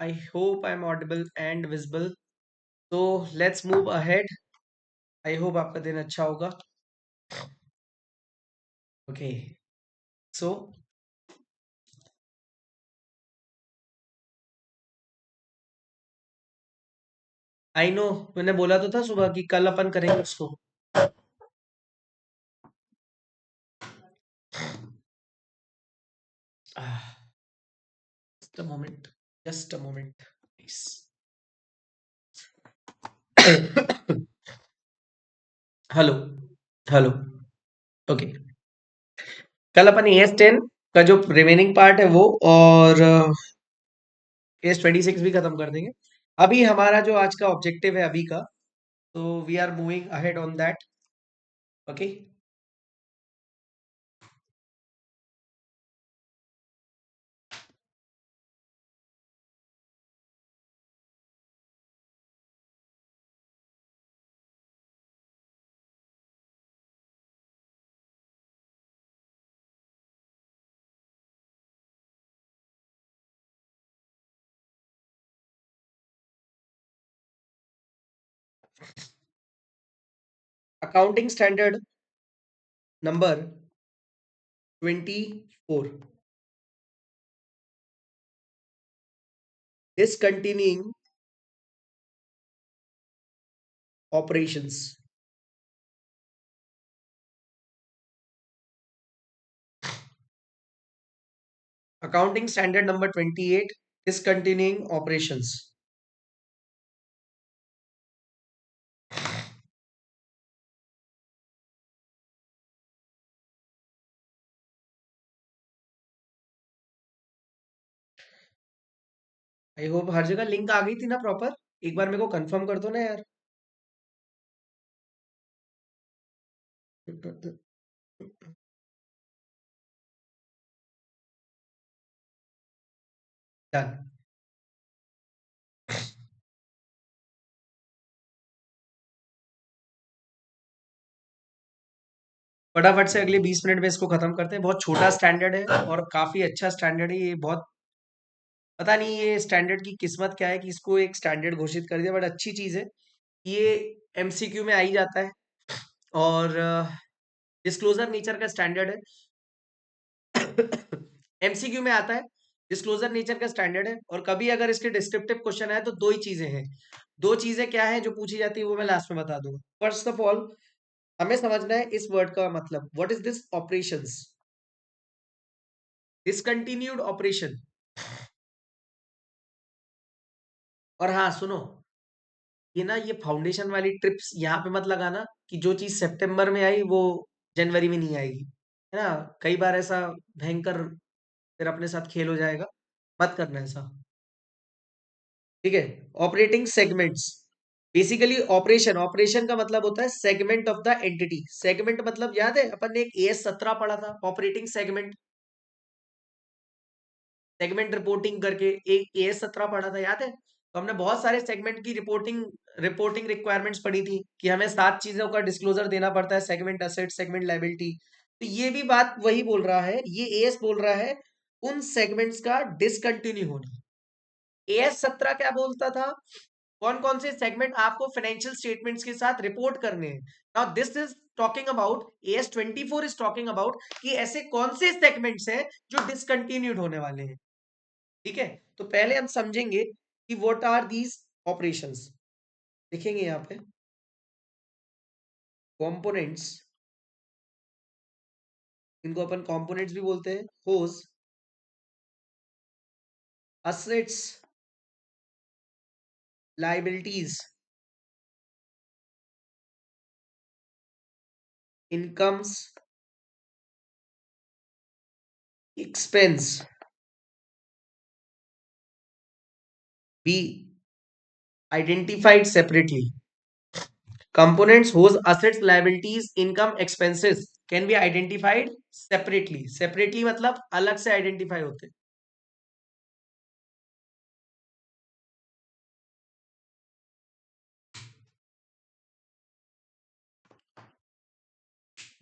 I hope I'm audible and visible. So let's move ahead. I hope आपका दिन अच्छा होगा. Okay. So I know मैंने बोला तो था सुबह कि कल अपन करेंगे उसको. Ah, just a moment. Just a moment. Please. Hello. Hello. Okay. कल अपन AS10 का जो रिमेनिंग पार्ट है वो और AS26 भी खत्म कर देंगे. अभी हमारा जो आज का ऑब्जेक्टिव है अभी का, तो we are moving ahead on that. Okay. Accounting standard number 24, discontinuing operations. Accounting standard number 28, discontinuing operations. I hope हर जगह लिंक आ गई थी ना प्रॉपर. एक बार मेरे को कंफर्म कर दो ना यार. डन. फटाफट से अगले 20 मिनट में इसको खत्म करते हैं. बहुत छोटा स्टैंडर्ड है और काफी अच्छा स्टैंडर्ड है ये. बहुत पता नहीं ये स्टैंडर्ड की किस्मत क्या है कि इसको एक स्टैंडर्ड घोषित कर दिया, बट अच्छी चीज है. ये MCQ में आ ही जाता है और डिस्क्लोजर नेचर का स्टैंडर्ड है. MCQ में आता है. डिस्क्लोजर नेचर का स्टैंडर्ड है और कभी अगर इसके डिस्क्रिप्टिव क्वेश्चन आए तो दो ही चीजें हैं. दो चीजें क्या है जो पूछी जाती है वो मैं लास्ट में बता दूंगा. फर्स्ट ऑफ ऑल हमें समझना है इस वर्ड का मतलब. What is this operations? Discontinued operation. और हाँ सुनो, ये ना ये फाउंडेशन वाली ट्रिप्स यहाँ पे मत लगाना कि जो चीज सितंबर में आई वो जनवरी में नहीं आएगी. है ना. कई बार ऐसा भयंकर फिर अपने साथ खेल हो जाएगा. मत करना ऐसा. ठीक है. Operating segments. Basically operation, operation का मतलब होता है segment of the entity. Segment मतलब याद है अपन ने एक AS17 पढ़ा था ऑपरेटिंग सेगमेंट. सेगमेंट रिपोर्टिंग करके एक AS17 पढ़ा था, याद है. तो हमने बहुत सारे सेगमेंट की रिपोर्टिंग रिपोर्टिंग रिक्वायरमेंट्स पढ़ी थी कि हमें 7 चीजों का डिस्क्लोजर देना पड़ता है. Segment asset, segment liability. तो ये भी बात वही बोल रहा है, ये AS बोल रहा है उन सेगमेंट्स का डिसकंटिन्यू होना. AS17 क्या बोलता था? कौन कौन से सेगमेंट आपको फाइनेंशियल स्टेटमेंट्स के साथ रिपोर्ट करने हैं. Now this is talking about, AS24 is talking about कि ऐसे कौन से सेगमेंट्स हैं जो डिसकंटिन्यूड होने वाले हैं. ठीक है. तो पहले हम समझेंगे कि व्हाट आर दीज ऑपरेशंस. लिखेंगे यहाँ पे कंपोनेंट्स. इनको अपन कंपोनेंट्स भी बोलते हैं. Whose assets liabilities incomes expense be identified separately. Components whose assets, liabilities, income, expenses can be identified separately. Separately मतलब अलग से आइडेंटिफाई होते हैं.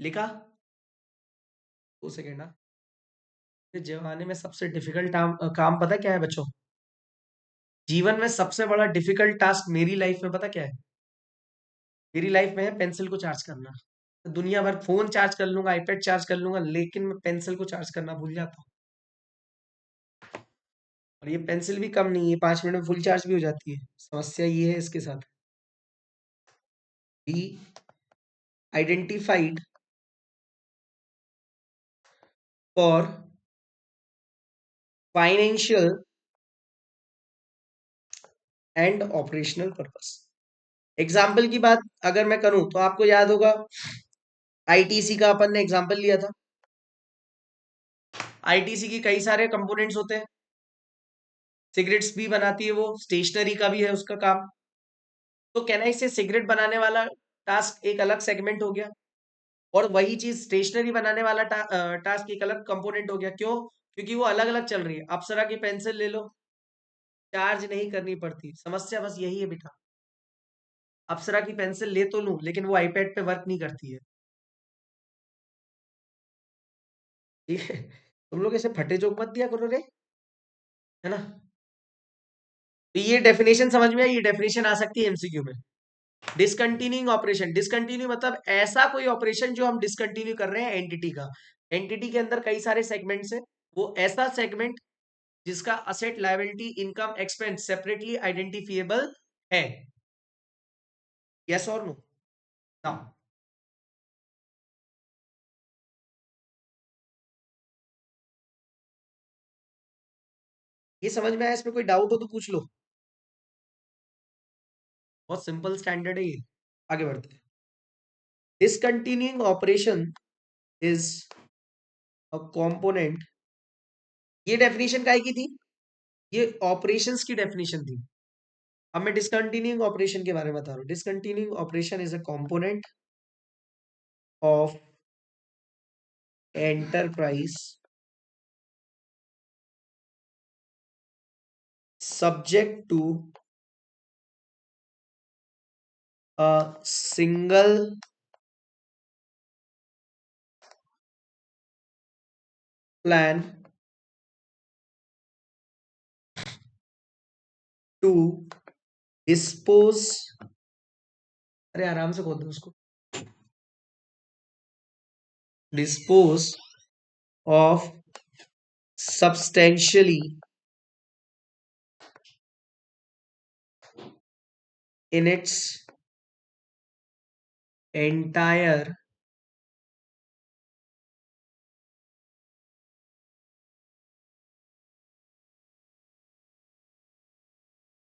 लिखा. 2 सेकेंड ना. इस जमाने में सबसे डिफिकल्ट काम पता क्या है बच्चों? जीवन में सबसे बड़ा डिफिकल्ट टास्क मेरी लाइफ में पता क्या है? मेरी लाइफ में है पेंसिल को चार्ज करना। दुनिया भर फोन चार्ज कर लूंगा, आईपैड चार्ज कर लूंगा, लेकिन मैं पेंसिल को चार्ज करना भूल जाता हूँ। और ये पेंसिल भी कम नहीं है, 5 मिनट में फुल चार्ज भी हो जाती है। समस्या ये है इसके साथ। Be identified for financial and operational purpose. Example की बात अगर मैं करूं तो आपको याद होगा, आईटीसी का अपन ने एग्जाम्पल लिया था। आईटीसी की कई सारे कंपोनेंट्स होते हैं। सिगरेट्स भी बनाती है वो, स्टेशनरी का भी है उसका काम। तो कहना इससे सिगरेट बनाने वाला टास्क एक अलग सेगमेंट हो गया, और वही चीज स्टेशनरी बनाने वाला टास्क एक अलग कंपोनेंट हो गया। क्यों? क्योंकि वो अलग अलग चल रही है। अप्सरा की पेंसिल ले लो, चार्ज नहीं करनी पड़ती। समस्या बस यही है बेटा, अप्सरा की पेंसिल ले तो लूं, लेकिन वो आईपैड पे वर्क नहीं करती है। ठीक है, तुम लोग ऐसे फटे जोक मत दिया करो रे, है ना। तो ये डेफिनेशन समझ में आई? ये डेफिनेशन आ सकती है एमसीक्यू में। डिसकंटिन्यूइंग ऑपरेशन, डिसकंटिन्यू मतलब ऐसा कोई ऑपरेशन जो हम डिसकंटिन्यू कर रहे हैं एंटिटी का। एंटिटी के अंदर कई सारे सेगमेंट्स हैं, वो ऐसा सेगमेंट जिसका asset, liability, income, expense separately identifiable है। यस और नो? नाउ ये समझ में आया? इसमें कोई डाउट हो तो पूछ लो। बहुत सिंपल स्टैंडर्ड है ये। आगे बढ़ते हैं। Discontinuing operation is a component. ये डेफिनेशन काय की थी? ये ऑपरेशंस की डेफिनेशन थी। अब मैं डिसकंटिन्यूइंग ऑपरेशन के बारे में बता रहा हूँ। Discontinuing operation is a component of enterprise subject to a single plan to dispose, अरे आराम से खोल दो उसको, dispose of substantially in its entire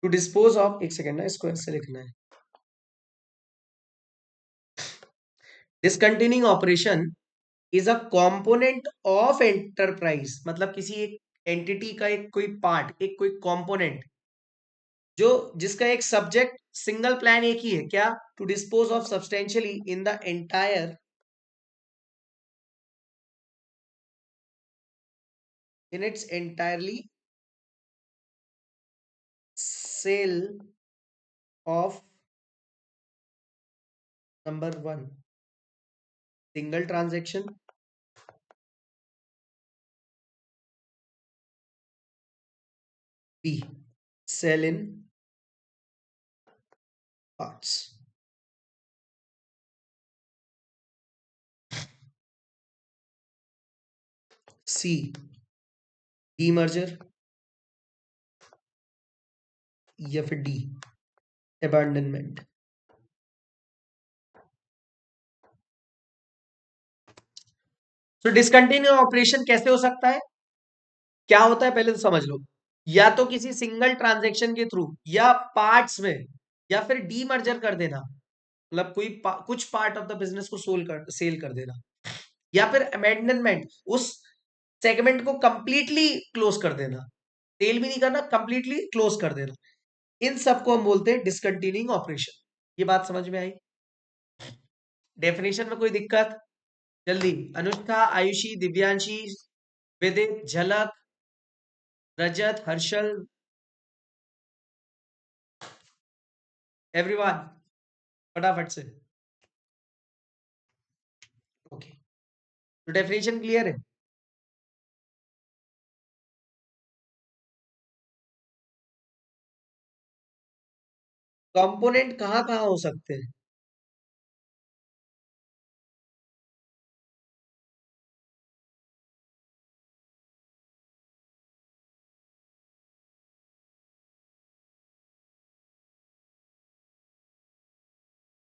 to dispose of, एक सेकेंड ना, इसको ऐसे लिखना है। Discontinuing operation is a component of enterprise, मतलब किसी एक एंटिटी का एक कोई पार्ट, एक कोई कंपोनेंट, जो जिसका एक सब्जेक्ट सिंगल प्लान एक ही है। क्या? To dispose of substantially in the entire, in its entirely sale of number one single transaction, B sell in parts, C demerger, या फिर D abandonment। तो डिसकंटिन्यू ऑपरेशन कैसे हो सकता है? क्या होता है पहले तो समझ लो। या तो किसी सिंगल ट्रांजैक्शन के थ्रू, या पार्ट्स में, या फिर डीमर्जर कर देना, मतलब कुछ पार्ट ऑफ द बिजनेस को सेल कर देना, या फिर अमेंडमेंट, उस सेगमेंट को कंप्लीटली क्लोज कर देना। सेल भी नहीं करना, कंप्लीटली क्लोज कर देना। इन सबको हम बोलते हैं डिसकंटिन्यूइंग ऑपरेशन। ये बात समझ में आई? डेफिनेशन में कोई दिक्कत? जल्दी, अनुष्का, आयुषी, दिव्यांशी, विदित, झलक, रजत, हर्षल, एवरीवन, फटाफट से। ओके, तो डेफिनेशन क्लियर है? कंपोनेंट कहाँ कहाँ हो सकते हैं?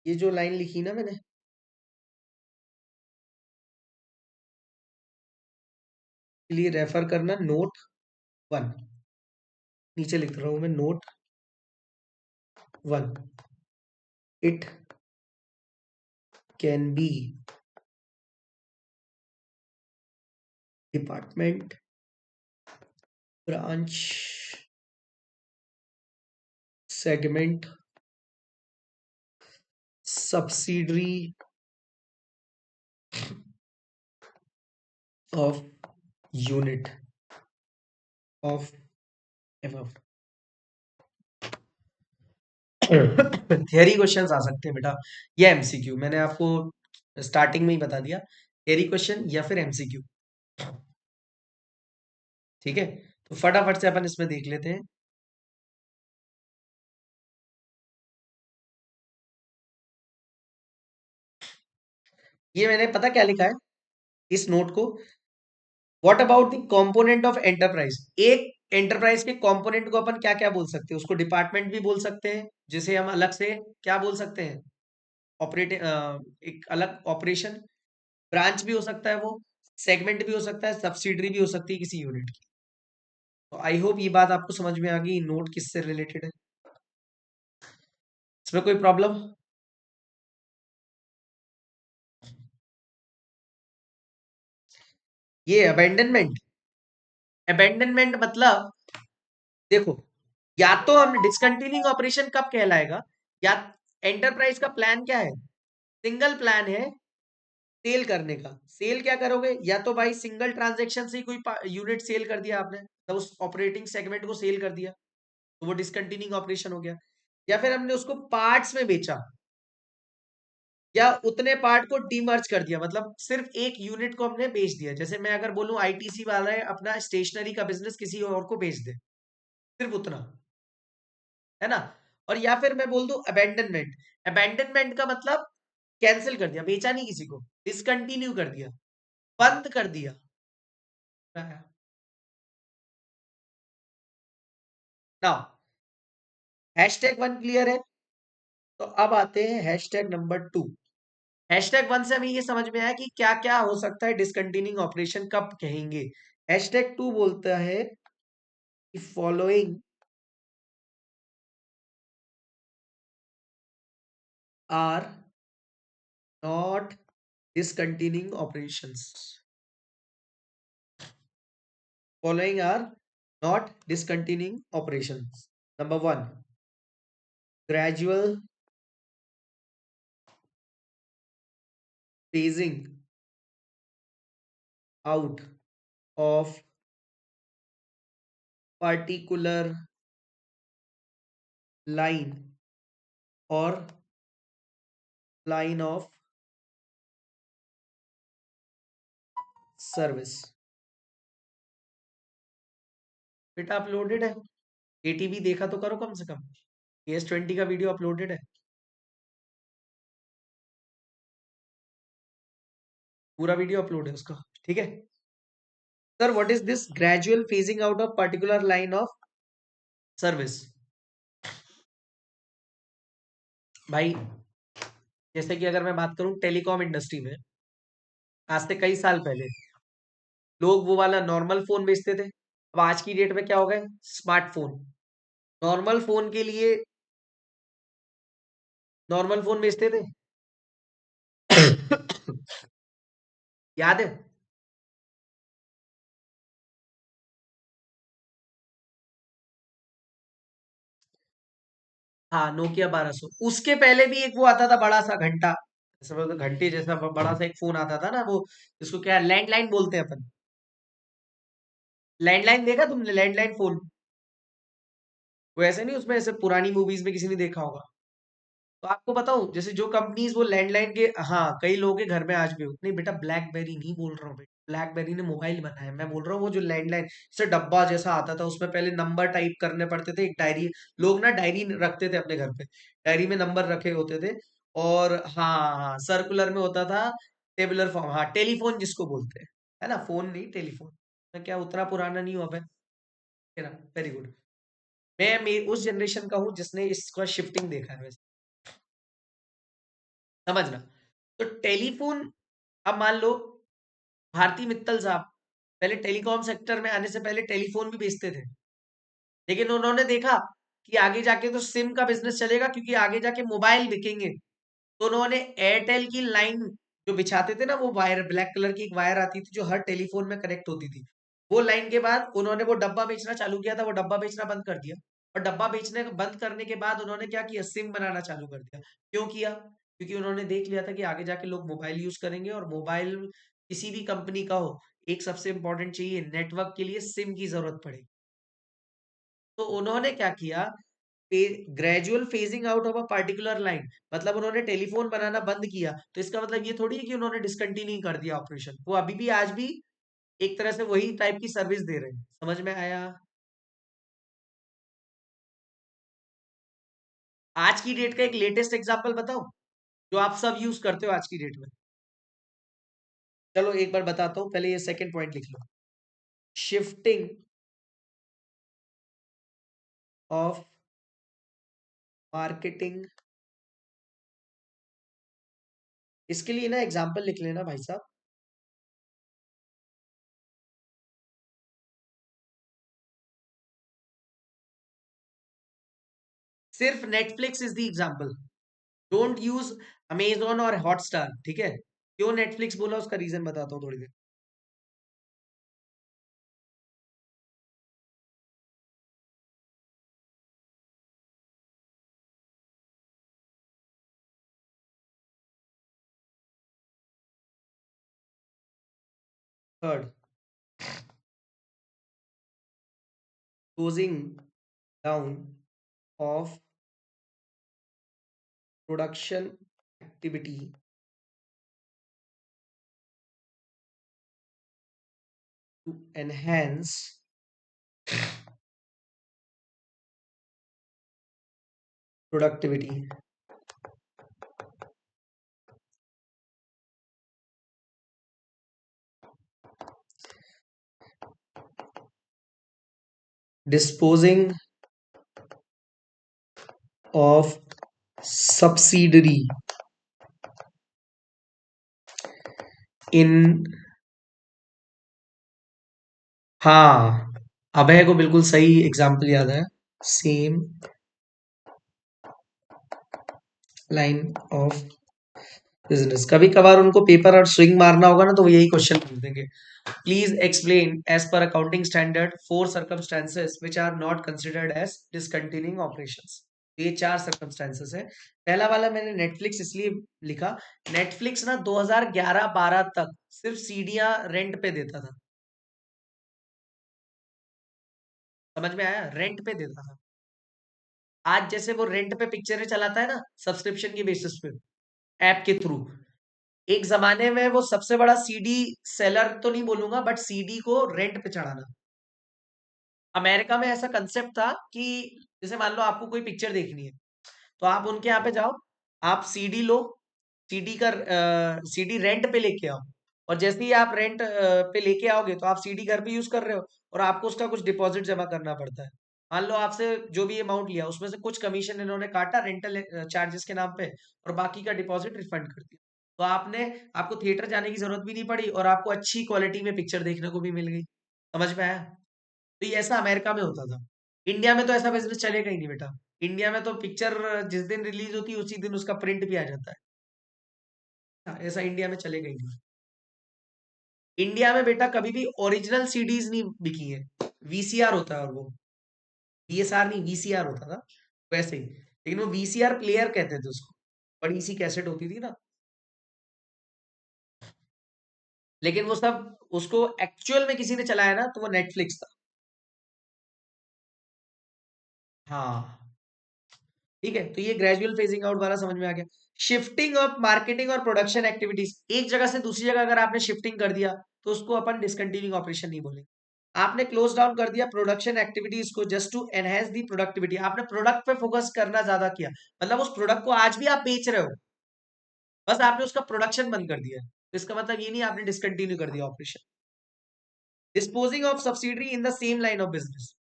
ये जो लाइन लिखी ना मैंने, के लिए रेफर करना नोट 1। नीचे लिख रहा हूं मैं note 1। It can be department, branch, segment, subsidiary of unit of above. Theory questions आ सकते हैं बेटा, या एमसीक्यू। मैंने आपको स्टार्टिंग में ही बता दिया, थियरी क्वेश्चन या फिर एमसीक्यू। ठीक है, तो फटाफट से अपन इसमें देख लेते हैं। ये मैंने पता क्या लिखा है इस नोट को, what about the component of enterprise. एक एंटरप्राइज के कंपोनेंट को अपन क्या क्या बोल सकते हैं? उसको डिपार्टमेंट भी बोल सकते हैं, जिसे हम अलग से क्या बोल सकते हैं, ऑपरेट एक अलग ऑपरेशन। ब्रांच भी हो सकता है वो, सेगमेंट भी हो सकता है, सब्सिडरी भी हो सकती है किसी यूनिट की। तो आई होप ये बात आपको समझ में आ गई, नोट किससे रिलेटेड है, इसमें कोई प्रॉब्लम? ये अबेंडनमेंट, अबेंडनमेंट मतलब देखो, या तो हम डिसकंटिन्यूइंग ऑपरेशन कब कहलाएगा, या एंटरप्राइज का प्लान क्या है, सिंगल प्लान है सेल करने का। सेल क्या करोगे, या तो भाई सिंगल ट्रांजैक्शन से ही कोई यूनिट सेल कर दिया आपने, तो उस ऑपरेटिंग सेगमेंट को सेल कर दिया, तो वो डिसकंटिन्यूइंग ऑपरेशन हो गया। या फिर हमने उसको पार्ट्स में बेचा, या उतने पार्ट को डीमर्ज कर दिया, मतलब सिर्फ एक यूनिट को हमने बेच दिया। जैसे मैं अगर बोलूं आईटीसी वाला है अपना स्टेशनरी का बिजनेस किसी और को बेच दे, सिर्फ उतना, है ना। और या फिर मैं बोल दूं अबेंडनमेंट, अबेंडनमेंट का मतलब कैंसिल कर दिया, बेचा नहीं किसी को, डिसकंटिन्यू कर दिया, बंद कर दिया। नाउ #1 क्लियर है, तो अब आते हैं #2। #1 से हमें ये समझ में आया कि क्या क्या हो सकता है, डिसकंटिन्यूइंग ऑपरेशन कब कहेंगे। #2 बोलता है कि following are not discontinuing operations, following are not discontinuing operations. Number 1, gradual phasing out of particular line or line of service। बेटा अपलोडेड है, एटीवी देखा तो करो कम से कम, PS20 का वीडियो अपलोडेड है, पूरा वीडियो अपलोड है उसका। ठीक है sir, what is this gradual phasing out of particular line of service? भाई जैसे कि अगर मैं बात करूं टेलीकॉम इंडस्ट्री में, आज से कई साल पहले लोग वो वाला नॉर्मल फोन बेचते थे। अब आज की डेट में क्या हो गए, स्मार्टफोन। नॉर्मल फोन के लिए नॉर्मल फोन बेचते थे। याद है? हाँ, नोकिया 1200। उसके पहले भी एक वो आता था बड़ा सा घंटा, ऐसा मतलब घंटे जैसा बड़ा सा एक फोन आता था ना, वो जिसको क्या लैंडलाइन बोलते हैं अपन। लैंडलाइन देखा तुमने, लैंडलाइन फोन? वो ऐसे नहीं, उसमें ऐसे पुरानी मूवीज में किसी ने देखा होगा। तो आपको बताऊं, जैसे जो कंपनीज वो लैंडलाइन के, हाँ कई लोगों के घर में आज भी हो, नहीं बेटा ब्लैकबेरी नहीं बोल रहा हूँ, ब्लैकबेरी ने मोबाइल बनाया, मैं बोल रहा हूँ वो जो लैंडलाइन से डब्बा जैसा आता था, उसमें पहले नंबर टाइप करने पड़ते थे, एक डायरी, लोग ना डायरी रखते थे अपने घर पे, डायरी में नंबर रखे होते थे। और हाँ हाँ, सर्कुलर में होता था, टेबुलर फॉर्म, हाँ टेलीफोन जिसको बोलते हैं, है ना, फोन नहीं टेलीफोन। मैं क्या उतना पुराना नहीं हुआ मैं, वेरी गुड। मैं उस जनरेशन का हूँ जिसने इसका शिफ्टिंग देखा है वैसे, समझना। तो टेलीफोन, अब मान लो भारती मित्तल साहब पहले टेलीकॉम सेक्टर में आने से पहले टेलीफोन भी बेचते थे, लेकिन उन्होंने देखा कि आगे जाके तो सिम का बिजनेस चलेगा, क्योंकि आगे जाके मोबाइल बिकेंगे। तो उन्होंने एयरटेल की लाइन जो बिछाते थे ना, वो वायर ब्लैक कलर की एक वायर आती थी जो हर टेलीफोन में कनेक्ट होती थी, वो लाइन के बाद उन्होंने वो डब्बा बेचना चालू किया था, वो डब्बा बेचना बंद कर दिया। और डब्बा बेचने बंद करने के बाद उन्होंने क्या किया, सिम बनाना चालू कर दिया। क्यों किया? क्योंकि उन्होंने देख लिया था कि आगे जाके लोग मोबाइल यूज करेंगे, और मोबाइल किसी भी कंपनी का हो, एक सबसे इंपॉर्टेंट चाहिए नेटवर्क के लिए सिम की जरूरत पड़ेगी। तो उन्होंने क्या किया, gradual phasing out of a particular line, मतलब उन्होंने टेलीफोन बनाना बंद किया, तो इसका मतलब ये थोड़ी है कि उन्होंने डिसकंटिन्यू कर दिया ऑपरेशन, वो अभी भी आज भी एक तरह से वही टाइप की सर्विस दे रहे हैं। समझ में आया? आज की डेट का एक लेटेस्ट एग्जांपल बताओ, जो आप सब यूज करते हो आज की डेट में। चलो एक बार बताता हूँ, पहले ये सेकंड पॉइंट लिख लो। शिफ्टिंग ऑफ मार्केटिंग, इसके लिए ना एग्जांपल लिख लेना भाई साहब। सिर्फ Netflix is the example, don't use Amazon और हॉटस्टार, ठीक है? क्यों नेटफ्लिक्स बोला उसका रीजन बताता हूँ थोड़ी देर। Third, closing down of production activity to enhance productivity, disposing of subsidiary in, हाँ, अभय को बिल्कुल सही एग्जाम्पल याद है, सेम लाइन ऑफ बिजनेस। कभी कभार उनको पेपर और स्विंग मारना होगा ना, तो वो यही क्वेश्चन पूछ देंगे। Please explain as per accounting standard four circumstances which are not considered as discontinuing operations. ये चार सर्कमस्टेंसेस है। पहला वाला मैंने नेटफ्लिक्स इसलिए लिखा, नेटफ्लिक्स ना 2011-12 तक सिर्फ सीडियां रेंट पे देता था। समझ में आया? रेंट पे देता था। आज जैसे वो रेंट पे पिक्चरें चलाता है ना, सब्सक्रिप्शन की बेसिस पे, ऐप के थ्रू, एक जमाने में वो सबसे बड़ा सीडी सेलर तो नहीं बोलूंगा, बट सीडी को रेंट पे चढ़ाना। अमेरिका में ऐसा कंसेप्ट था कि जैसे मान लो आपको कोई पिक्चर देखनी है, तो आप उनके यहाँ पे जाओ, आप सीडी लो, सीडी का सीडी रेंट पे लेके आओ, और जैसे ही आप रेंट पे लेके आओगे, तो आप सीडी घर पे यूज कर रहे हो, और आपको उसका कुछ डिपॉजिट जमा करना पड़ता है। मान लो आपसे जो भी अमाउंट लिया, उसमें से कुछ कमीशन इन्होंने काटा रेंटल चार्जेस के नाम पे, और बाकी का डिपॉजिट रिफंड कर दिया। तो आपको थिएटर जाने की जरूरत भी नहीं पड़ी, और आपको अच्छी क्वालिटी में पिक्चर देखने को भी मिल गई। समझ में आया? तो ये ऐसा अमेरिका में होता था। इंडिया में तो ऐसा बिजनेस चलेगा ही नहीं बेटा। इंडिया में तो पिक्चर जिस दिन रिलीज होती है उसी दिन उसका प्रिंट भी आ जाता है। हाँ, ऐसा इंडिया में चलेगा ही नहीं। इंडिया में बेटा कभी भी ओरिजिनल सीडीज नहीं बिकी है, वीसीआर होता है, और वो वीएसआर नहीं, वीसीआर होता था वैसे ही, लेकिन वो वीसीआर प्लेयर कहते थे उसको, बड़ी सी कैसेट होती थी ना। लेकिन वो सब, उसको एक्चुअल में किसी ने चलाया ना, तो वो नेटफ्लिक्स था। हाँ, ठीक है, तो ये ग्रेजुअल फेजिंग आउट वाला समझ में आ गया। शिफ्टिंग ऑफ मार्केटिंग और प्रोडक्शन एक्टिविटीज, एक जगह से दूसरी जगह अगर आपने शिफ्टिंग कर दिया, तो उसको अपन डिसकंटिन्यूइंग ऑपरेशन नहीं बोलेंगे। आपने क्लोज डाउन कर दिया प्रोडक्शन एक्टिविटीज को just to enhance the productivity, आपने प्रोडक्ट पे फोकस करना ज्यादा किया, मतलब उस प्रोडक्ट को आज भी आप बेच रहे हो, बस आपने उसका प्रोडक्शन बंद कर दिया, तो इसका मतलब ये नहीं आपने डिसकंटिन्यू कर दिया operation. Disposing of subsidiary in the same line of business,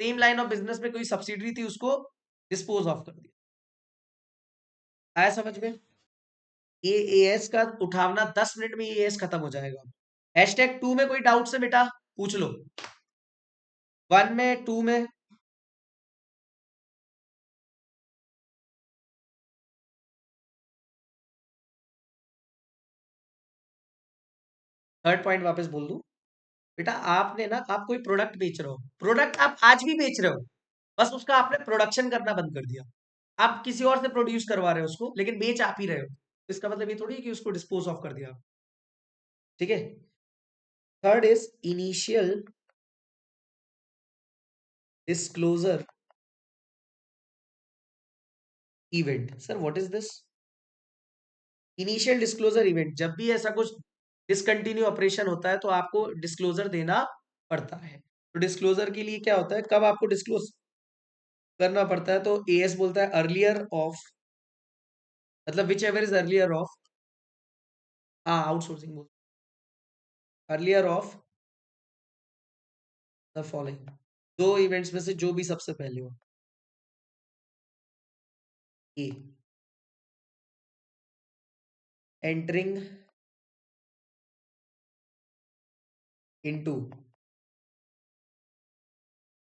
same line of business में कोई सब्सिडरी थी उसको डिस्पोज ऑफ कर दिया। आया समझ में? ये एएस का उठावना 10 मिनट में एएस खत्म हो जाएगा। हैशटैग 2 में कोई डाउट से बेटा पूछ लो, 1 में 2 में। थर्ड पॉइंट वापस बोल दूं बेटा, आपने ना, आप कोई प्रोडक्ट बेच रहे हो, प्रोडक्ट आप आज भी बेच रहे हो, बस उसका आपने प्रोडक्शन करना बंद कर दिया, आप किसी और से प्रोड्यूस करवा रहे हो उसको, लेकिन बेच आप ही रहे हो, इसका मतलब ये थोड़ी है कि उसको डिस्पोज ऑफ कर दिया। ठीक है। Third is initial disclosure event. Sir what is this? Initial disclosure event, जब भी ऐसा कुछ डिसकंटिन्यू ऑपरेशन होता है तो आपको डिस्क्लोजर देना पड़ता है। तो डिस्क्लोजर के लिए क्या होता है, कब आपको डिस्क्लोज करना पड़ता है, तो एएस बोलता है अर्लियर ऑफ, मतलब whichever is earlier of, हाँ आउटसोर्सिंग बोल, अर्लियर ऑफ द फॉलोइंग, दो इवेंट्स में से जो भी सबसे पहले हो। A, entering into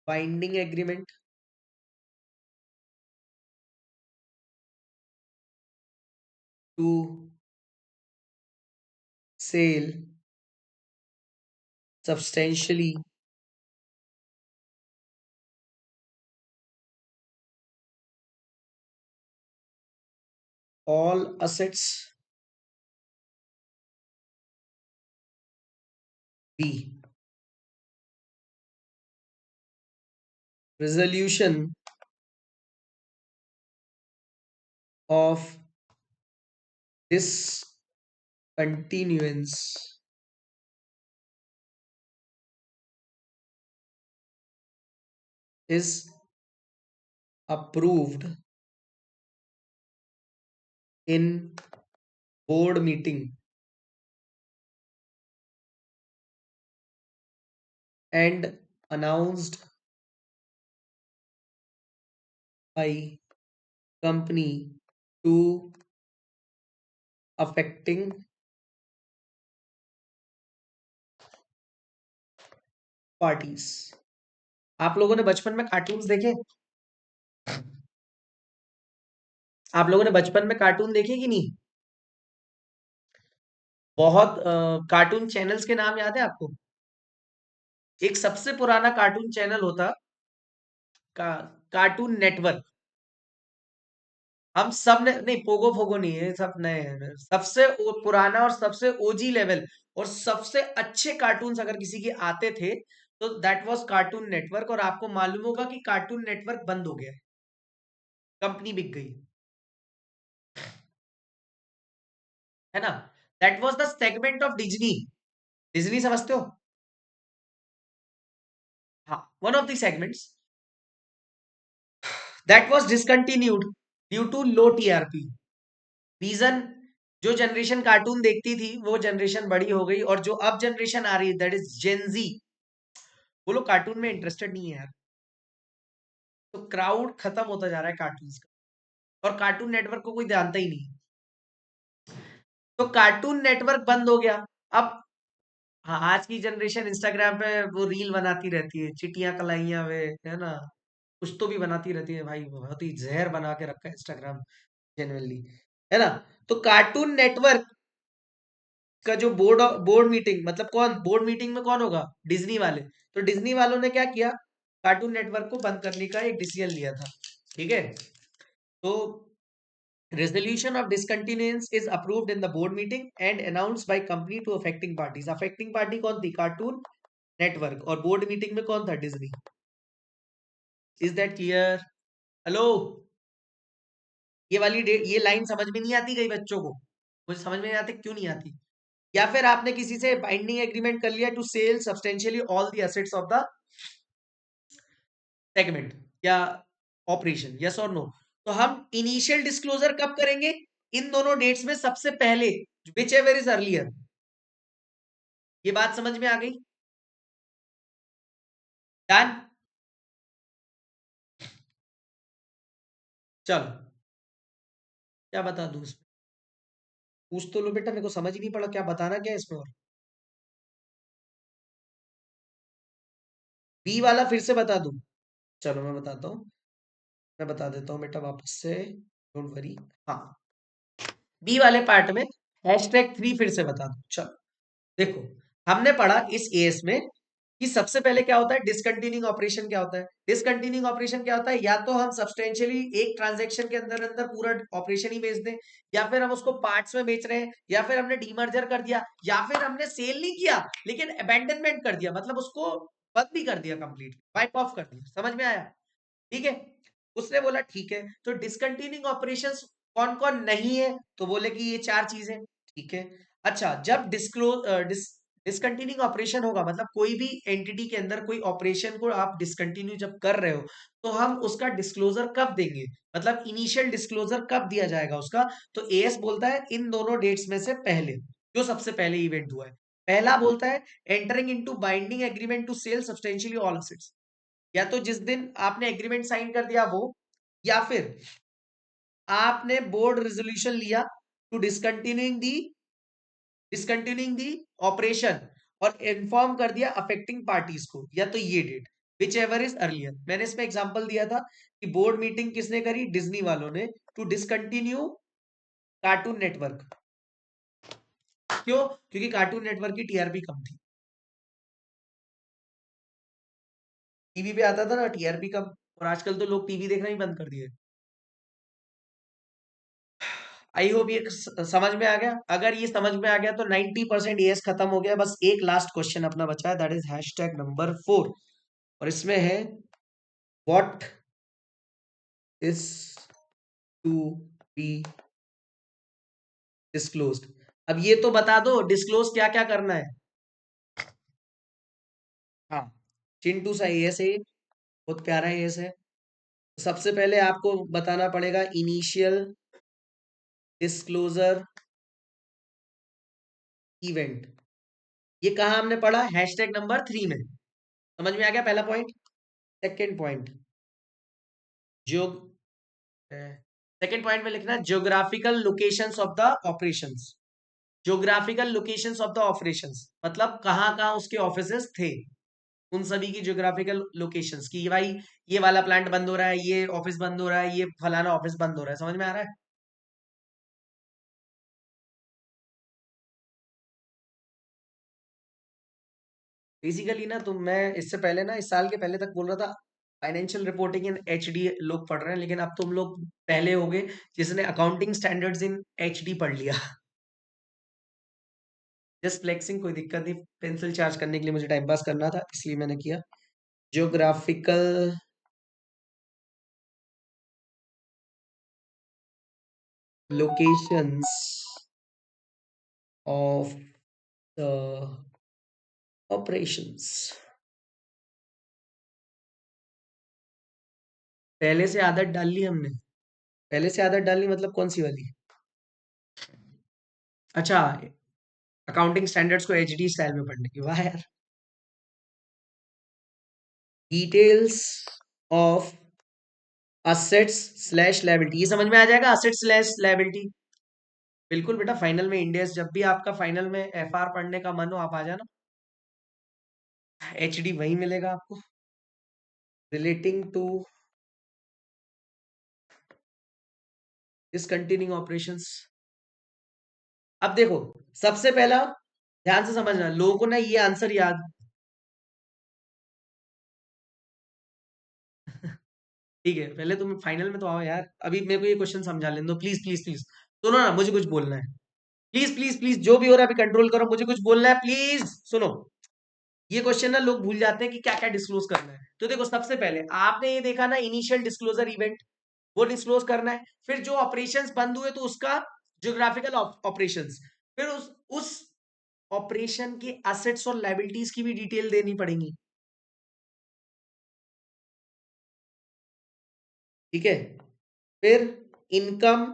binding agreement to sell substantially all assets. B, resolution of discontinuance is approved in board meeting and announced by company to affecting parties। आप लोगों ने बचपन में कार्टून्स देखे? आप लोगों ने बचपन में कार्टून देखे कि नहीं? बहुत कार्टून चैनल्स के नाम याद है आपको? एक सबसे पुराना कार्टून चैनल होता का, कार्टून नेटवर्क। हम सब ने नहीं, पोगो फोगो नहीं है, सब नए हैं। सबसे पुराना और सबसे ओजी लेवल और सबसे अच्छे कार्टून्स अगर किसी के आते थे तो दैट वाज कार्टून नेटवर्क। और आपको मालूम होगा कि कार्टून नेटवर्क बंद हो गया है, कंपनी बिक गई है ना। That was the segment of Disney. Disney समझते हो? हाँ, one of the segments that was discontinued due to low TRP. Reason, जो जनरेशन कार्टून देखती थी वो जनरेशन बड़ी हो गई, और जो अब जनरेशन आ रही है दैट इज जेनजी, वो लोग कार्टून में इंटरेस्टेड नहीं है यार। तो क्राउड खत्म होता जा रहा है कार्टून का, और कार्टून नेटवर्क को कोई जानता ही नहीं। तो कार्टून नेटवर्क बंद हो गया। अब हाँ, आज की जनरेशन इंस्टाग्राम पे वो रील बनाती रहती है, चिटियां कलाइयां वे, है ना, कुछ तो भी बनाती रहती है भाई, बहुत ही जहर बना के रखा है इंस्टाग्राम जेनुअनली, है ना। तो कार्टून नेटवर्क का जो बोर्ड बोर्ड मीटिंग, मतलब कौन बोर्ड मीटिंग में कौन होगा? डिज्नी वाले। तो डिज्नी वालों ने क्या किया, कार्टून नेटवर्क को बंद करने का एक डिसीजन लिया था। ठीक है। तो resolution of discontinuance is approved in the board meeting and announced by company to affecting parties। affecting party कौन थी? Cartoon network. और बोर्ड मीटिंग में कौन था? Disney. Is that clear? Hello, ये वाली ये लाइन समझ में नहीं आती कई बच्चों को, मुझे समझ में नहीं आती क्यों नहीं आती। या फिर आपने किसी से बाइंडिंग एग्रीमेंट कर लिया to sell substantially all the assets of the segment या ऑपरेशन, यस और नो। तो हम इनिशियल डिस्क्लोजर कब करेंगे? इन दोनों डेट्स में सबसे पहले, विच एवर इज अर्लियर। ये बात समझ में आ गई? डन। चलो, क्या बता दूं इसमें? पूछ तो लो बेटा, मेरे को समझ ही नहीं पड़ा क्या बताना क्या है इसमें। और बी वाला फिर से बता दूं? चलो मैं बताता हूँ, मैं बता देता हूँ बेटा वापस से, डोंट वरी। हाँ, बी वाले पार्ट में #3 फिर से बता दो। चलो देखो, हमने पढ़ा इस एएस में कि सबसे पहले क्या होता है, डिसकंटिन्यूइंग ऑपरेशन क्या होता है। डिसकंटिन्यूइंग ऑपरेशन क्या होता है? या तो हम सब्सटेंशियली एक ट्रांजैक्शन के अंदर अंदर पूरा ऑपरेशन ही बेच दें, या फिर हम उसको पार्ट्स में बेच रहे हैं, या फिर हमने डीमर्जर कर दिया, या फिर हमने सेल नहीं किया लेकिन अबैंडनमेंट कर दिया, मतलब उसको बंद भी कर दिया, कंप्लीट वाइप ऑफ कर दिया। समझ में आया? ठीक है। उसने बोला ठीक है, तो डिसकंटिन्यूइंग ऑपरेशंस कौन कौन नहीं है? तो बोले कि ये चार चीजें। ठीक है। अच्छा, जब डिसकंटिन्यूइंग ऑपरेशन होगा, मतलब कोई भी एंटिटी के अंदर कोई ऑपरेशन को आप डिसकंटिन्यू जब कर रहे हो, तो हम उसका डिस्क्लोजर कब देंगे, मतलब इनिशियल डिस्क्लोजर कब दिया जाएगा उसका? तो एएस बोलता है इन दोनों डेट्स में से पहले, जो सबसे पहले इवेंट हुआ है। पहला बोलता है entering into binding agreement to sell substantially all assets, या तो जिस दिन आपने एग्रीमेंट साइन कर दिया वो, या फिर आपने बोर्ड रेजोल्यूशन लिया टू डिसकंटिन्यूइंग दी ऑपरेशन और इन्फॉर्म कर दिया अफेक्टिंग पार्टीज को, या तो ये date, whichever is earlier. मैंने इसमें एग्जांपल दिया था कि बोर्ड मीटिंग किसने करी? डिज्नी वालों ने, टू डिसकंटिन्यू कार्टून नेटवर्क। क्यों? क्योंकि कार्टून नेटवर्क की टीआरपी कम थी, टीवी पे आता था ना टीआरपी कम, और आजकल तो लोग टीवी देखना ही बंद कर दिए। आई होप ये समझ में आ गया। अगर ये समझ में आ गया तो 90% एएस खत्म हो गया। बस एक लास्ट क्वेश्चन अपना बचा है, दैट इज #4, और इसमें है what is to be disclosed. अब ये तो बता दो डिस्क्लोज क्या क्या करना है। हाँ, चिंटू सा एएस है, बहुत प्यारा एएस है। सबसे पहले आपको बताना पड़ेगा इनिशियल डिस्क्लोजर इवेंट। ये कहा हमने पढ़ा? #3 में। समझ में आ गया पहला पॉइंट। सेकेंड पॉइंट, जो सेकेंड पॉइंट में लिखना geographical locations of the operations. Geographical locations of the operations मतलब कहाँ कहाँ उसके ऑफिसेस थे, उन सभी की ज्योग्राफिकल लोकेशंस की, भाई ये वाला प्लांट बंद हो रहा है, ये ऑफिस बंद हो रहा है, ये फलाना ऑफिस बंद हो रहा है। समझ में आ रहा है? बेसिकली ना, तो मैं इससे पहले ना, इस साल के पहले तक बोल रहा था फाइनेंशियल रिपोर्टिंग इन एचडी लोग पढ़ रहे हैं, लेकिन अब तुम लोग पहले हो गए जिसने अकाउंटिंग स्टैंडर्ड्स इन एचडी पढ़ लिया। जस्ट फ्लेक्सिंग, कोई दिक्कत नहीं, पेंसिल चार्ज करने के लिए मुझे टाइम पास करना था इसलिए मैंने किया। Geographical locations of the operations. पहले से आदत डाल ली हमने। पहले से आदत डालनी मतलब कौन सी वाली? अच्छा, अकाउंटिंग स्टैंडर्ड्स को एचडी स्टाइल में पढ़ने की, वाह यार। Details of assets slash liability, ये समझ में आ जाएगा, असेट्स स्लैश लायबिलिटी। बिल्कुल बेटा, फाइनल में इंडेस, जब भी आपका फाइनल में एफआर पढ़ने का मन हो आप आ जाना, एचडी वही मिलेगा आपको। Relating to discontinuing operations. अब देखो, सबसे पहला ध्यान से समझना, लोगों को ना ये आंसर याद। ठीक है, पहले तुम फाइनल में तो आओ यार, अभी मेरे को ये क्वेश्चन समझा लेने दो, प्लीज प्लीज प्लीज। सुनो ना, मुझे कुछ बोलना है। प्लीज प्लीज प्लीज, जो भी हो रहा है अभी कंट्रोल करो, मुझे कुछ बोलना है, प्लीज सुनो। ये क्वेश्चन ना लोग भूल जाते हैं कि क्या क्या डिस्क्लोज करना है। तो देखो, सबसे पहले आपने ये देखा ना इनिशियल डिस्क्लोजर इवेंट, वो डिस्क्लोज करना है। फिर जो ऑपरेशंस बंद हुए तो उसका ज्योग्राफिकल ऑपरेशंस, फिर उस ऑपरेशन के एसेट्स और लायबिलिटीज की भी डिटेल देनी पड़ेगी। ठीक है, फिर income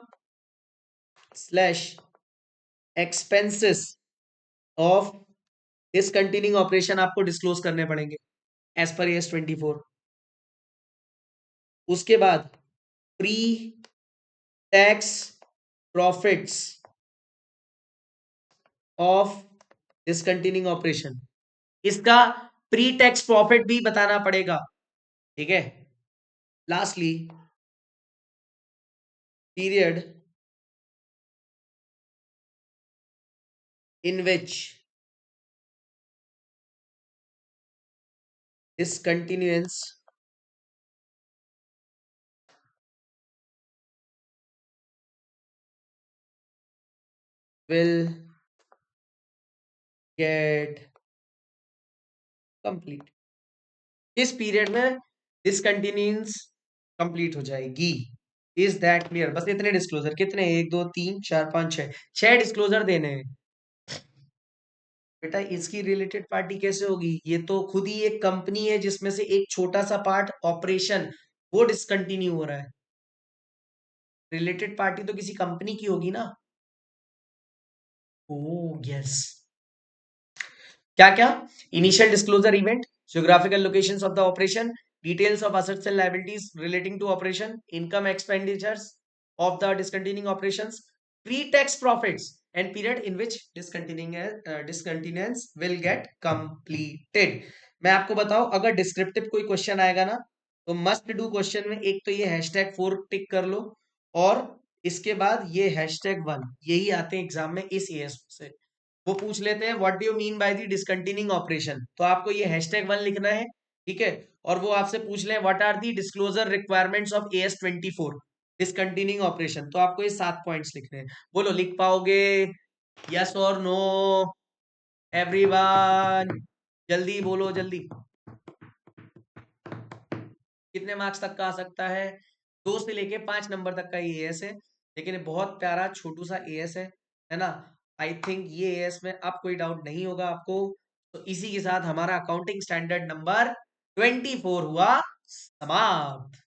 slash expenses of discontinuing operation आपको डिस्क्लोज करने पड़ेंगे एज पर एस 24। उसके बाद pre tax profits of discontinuing operation, इसका प्री टैक्स प्रॉफिट भी बताना पड़ेगा। ठीक है, lastly period in which discontinuance will get complete, इस पीरियड में डिसकंटिन्यूंस कंप्लीट हो जाएगी। Is that clear? बस इतने डिस्क्लोजर, कितने, 1 2 3 4 5 6, 6 डिस्क्लोजर देने हैं बेटा। इसकी रिलेटेड पार्टी कैसे होगी? ये तो खुद ही एक कंपनी है जिसमें से एक छोटा सा पार्ट ऑपरेशन वो डिसकंटिन्यू हो रहा है। रिलेटेड पार्टी तो किसी कंपनी की होगी ना। ओ यस, क्या क्या? Initial disclosure event, geographical locations of the operation, details of assets and liabilities relating to operation, income expenditures of the discontinuing operations, pre-tax profits and period in which discontinuance will get completed। मैं आपको बताऊं, अगर descriptive कोई question आएगा ना, तो must do question में एक तो ये हैशटैग 4 टिक कर लो, और इसके बाद ये हैशटैग 1, यही आते हैं एग्जाम में इस एएस से। वो पूछ लेते हैं what do you mean by the discontinuing operation, तो आपको ये हैशटैग 1 लिखना है। ठीक है, और वो आपसे पूछ ले what are the disclosure requirements of AS 24 discontinuing operation, तो आपको ये 7 पॉइंट्स लिखने हैं। बोलो, लिख पाओगे? यस और नो एवरीवन? जल्दी बोलो जल्दी। कितने मार्क्स तक का आ सकता है? 2 से लेके 5 नंबर तक का ये एएस है, लेकिन ये बहुत प्यारा छोटू सा एएस है ना। आई थिंक ये एएस में अब कोई डाउट नहीं होगा आपको। तो इसी के साथ हमारा अकाउंटिंग स्टैंडर्ड नंबर 24 हुआ समाप्त।